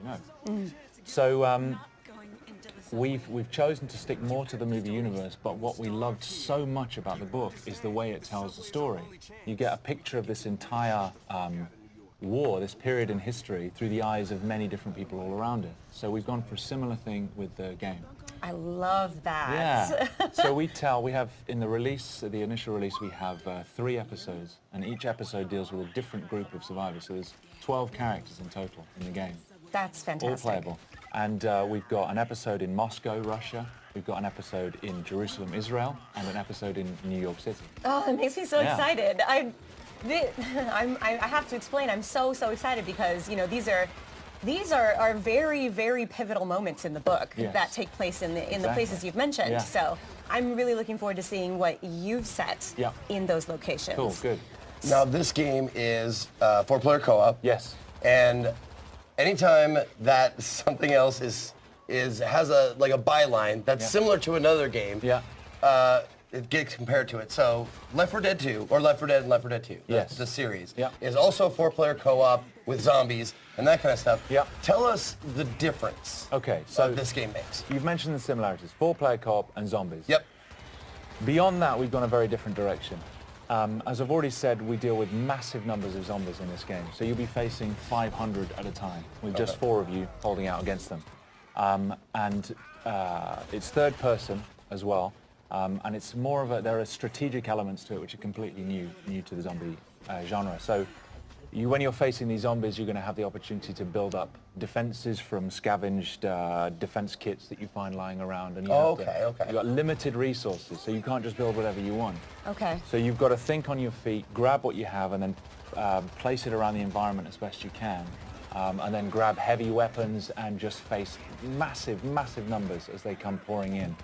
know. So we've chosen to stick more to the movie universe, but what we loved so much about the book is the way it tells the story. You get a picture of this entire war, this period in history, through the eyes of many different people all around it. So we've gone for a similar thing with the game. I love that. Yeah. So we have, in the release, the initial release, we have 3 episodes, and each episode deals with a different group of survivors. So there's 12 characters in total in the game. That's fantastic. All playable. And we've got an episode in Moscow, Russia. We've got an episode in Jerusalem, Israel, and an episode in New York City. Oh, it makes me so excited. I have to explain, I'm so excited because, you know, these are very, very pivotal moments in the book that take place in the places you've mentioned. Yeah. So I'm really looking forward to seeing what you've set in those locations. Cool, good. Now, this game is 4-player co-op. Yes. And anytime that something else has a byline that's similar to another game, it gets compared to it. So Left 4 Dead 2, or Left 4 Dead and Left 4 Dead 2, the series, is also 4-player co-op with zombies and that kind of stuff. Tell us the difference so this game makes. You've mentioned the similarities, 4-player co-op and zombies. Yep. Beyond that, we've gone a very different direction. As I've already said, we deal with massive numbers of zombies in this game. So you'll be facing 500 at a time, with just 4 of you holding out against them. It's third person as well. And it's more of there are strategic elements to it which are completely new to the zombie genre. So when you're facing these zombies, you're going to have the opportunity to build up defenses from scavenged defense kits that you find lying around. And you've got limited resources, so you can't just build whatever you want. Okay. So you've got to think on your feet, grab what you have, and then place it around the environment as best you can. And then grab heavy weapons and just face massive numbers as they come pouring in.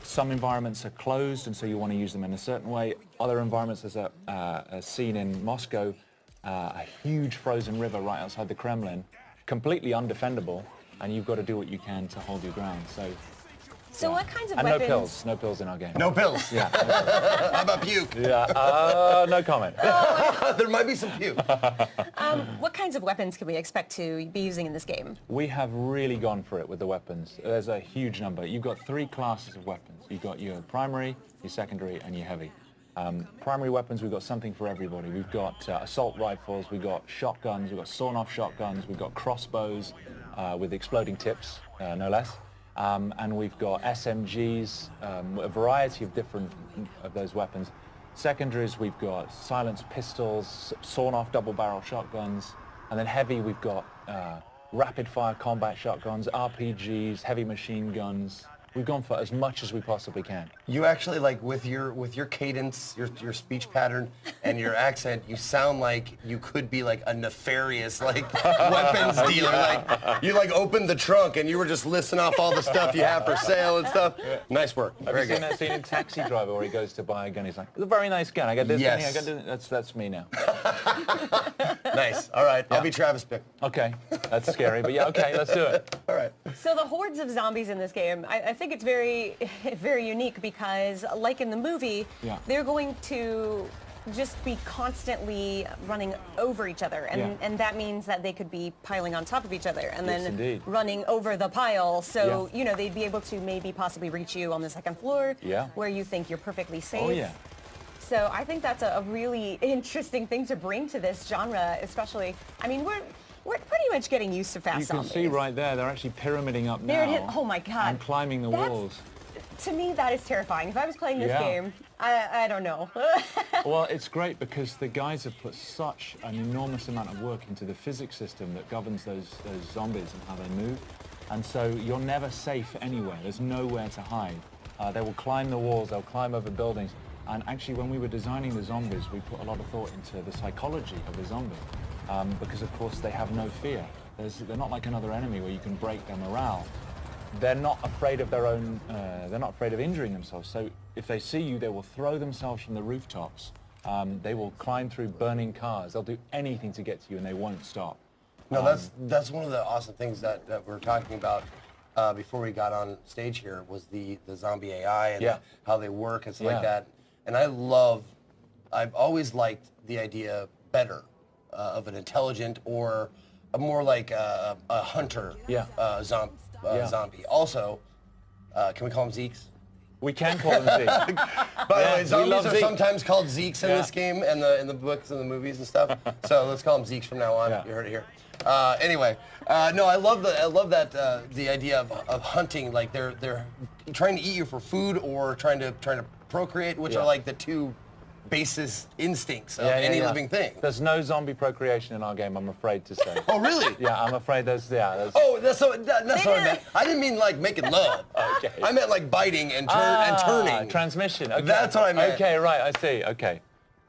Some environments are closed, and so you want to use them in a certain way. Other environments, there's a scene in Moscow, a huge frozen river right outside the Kremlin, completely undefendable, and you've got to do what you can to hold your ground. So what kinds of and weapons? No pills in our game. No pills? Yeah. How about puke? Yeah, no comment. There might be some puke. What kinds of weapons can we expect to be using in this game? We have really gone for it with the weapons. There's a huge number. You've got 3 classes of weapons. You've got your primary, your secondary, and your heavy. Primary weapons, we've got something for everybody. We've got assault rifles, we've got shotguns, we've got sawn-off shotguns, we've got crossbows with exploding tips, no less. And we've got SMGs, a variety of different of those weapons. Secondaries, we've got silenced pistols, sawn-off double-barrel shotguns, and then heavy, we've got rapid-fire combat shotguns, RPGs, heavy machine guns. We've gone for as much as we possibly can. You actually, with your cadence, your speech pattern, and your accent, you sound like you could be a nefarious weapons dealer. You opened the trunk and you were just listing off all the stuff you have for sale and stuff. Yeah. Nice work. Have you seen that scene in Taxi Driver where he goes to buy a gun? He's like, "It's a very nice gun. I got this gun here. I got this." That's me now. Nice. All right. I'll be Travis Bickle. Okay. That's scary, but yeah. Okay. Let's do it. All right. So the hordes of zombies in this game, I think it's very, very unique because, like in the movie, they're going to just be constantly running over each other, and that means that they could be piling on top of each other and then running over the pile. So you know, they'd be able to maybe possibly reach you on the 2nd floor, where you think you're perfectly safe. Oh yeah. So I think that's a really interesting thing to bring to this genre, especially. I mean, we're pretty much getting used to fast zombies. You can see right there, they're actually pyramiding up now. Oh my God. And climbing the walls. To me, that is terrifying. If I was playing this game, I don't know. Well, it's great because the guys have put such an enormous amount of work into the physics system that governs those zombies and how they move. And so you're never safe anywhere. There's nowhere to hide. They will climb the walls, they'll climb over buildings. And actually, when we were designing the zombies, we put a lot of thought into the psychology of the zombie. Because, of course, they have no fear. They're not like another enemy where you can break their morale. They're not afraid of their own, they're not afraid of injuring themselves. So if they see you, they will throw themselves from the rooftops. They will climb through burning cars. They'll do anything to get to you, and they won't stop. No, that's one of the awesome things that we're talking about before we got on stage here was the zombie AI and how they work and stuff like that. And I've always liked the idea better of an intelligent or more like a hunter zombie. Also, can we call them Zeeks? We can call them Zeeks. By the way, zombies are sometimes called Zeeks in this game and in the books and the movies and stuff. So let's call them Zeeks from now on. You heard it here. Anyway, no, I love that the idea of hunting. Like they're trying to eat you for food or trying to procreate, which are like the two basis instincts of any living thing. There's no zombie procreation in our game, I'm afraid to say. Oh, really? Yeah, I'm afraid there's. Oh, that's what I meant. I didn't mean like making love. Okay. I meant like biting and turning. Transmission. Okay. That's what I meant. Okay, right. I see. Okay.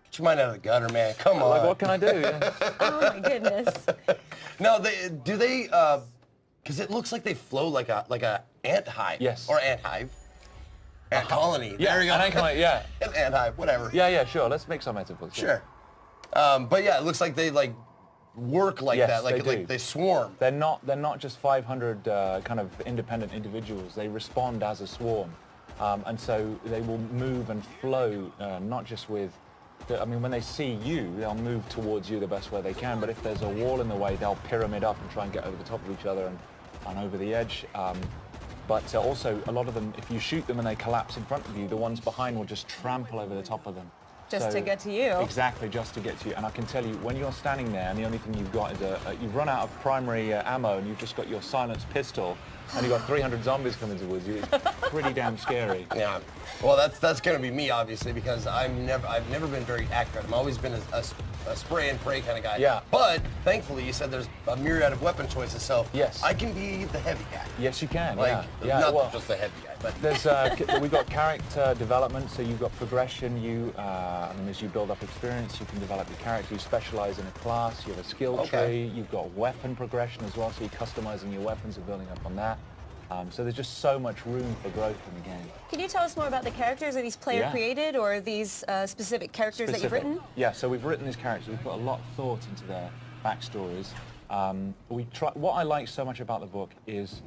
Get your mind out of the gutter, man. Come on. Like, what can I do? Oh my goodness. No, do they? Because it looks like they flow like a ant hive. Yes. Or ant hive. Ant colony. Yeah, there we go. An ant colony. Yeah. An ant hive. Whatever. Yeah. Sure. Let's make some metaphors. Sure. But yeah, it looks like they like work like that. Like they swarm. They're not just 500 kind of independent individuals. They respond as a swarm, and so they will move and flow, not just with. When they see you, they'll move towards you the best way they can. But if there's a wall in the way, they'll pyramid up and try and get over the top of each other and over the edge. But also, a lot of them, if you shoot them and they collapse in front of you, the ones behind will just trample over the top of them. Just to get to you. Exactly, just to get to you. And I can tell you, when you're standing there and the only thing you've got is you've run out of primary ammo and you've just got your silenced pistol and you've got 300 zombies coming towards you, it's pretty damn scary. Yeah. Well, that's going to be me, obviously, because I've never been very accurate. I've always been a spray and pray kind of guy. Yeah. But thankfully, you said there's a myriad of weapon choices, so yes. I can be the heavy guy. Yes, you can. Not just the heavy guy, but there's we've got character development, so you've got progression. As you build up experience, you can develop your character. You specialize in a class. You have a skill tree. You've got weapon progression as well, so you're customizing your weapons and building up on that. So there's just so much room for growth in the game. Can you tell us more about the characters? Are these player created or are these specific characters that you've written? Yeah, so we've written these characters. We've put a lot of thought into their backstories. What I like so much about the book is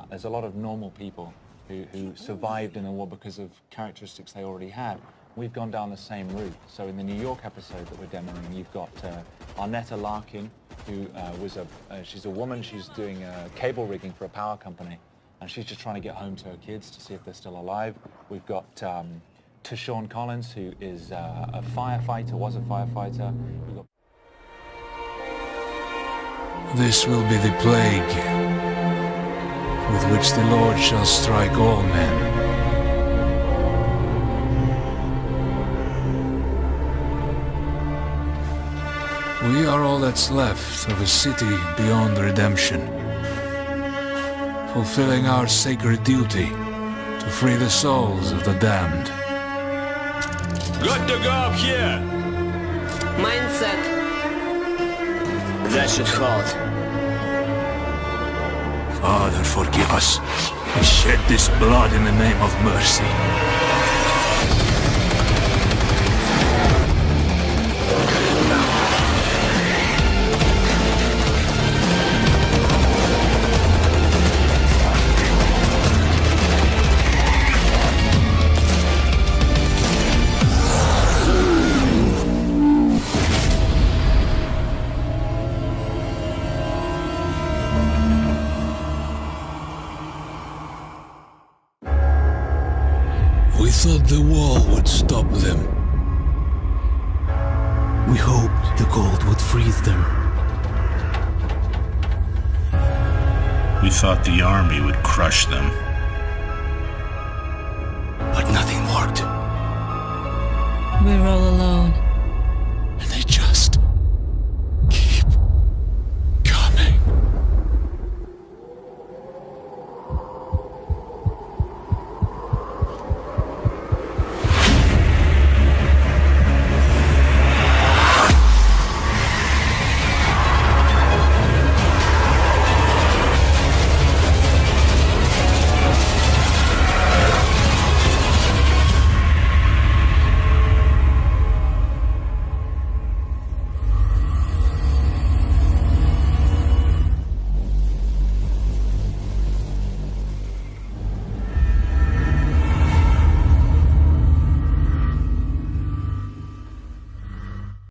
there's a lot of normal people who survived in the war because of characteristics they already had. We've gone down the same route. So in the New York episode that we're demoing, you've got Arnetta Larkin, who she's a woman. She's doing cable rigging for a power company. And she's just trying to get home to her kids to see if they're still alive. We've got Tashawn Collins, who is a firefighter, was a firefighter. This will be the plague with which the Lord shall strike all men. We are all that's left of a city beyond redemption, fulfilling our sacred duty to free the souls of the damned. Good to go up here! Mindset. That should hold. Father, forgive us. We shed this blood in the name of mercy. We thought the wall would stop them. We hoped the cold would freeze them. We thought the army would crush them. But nothing worked. We're all alone.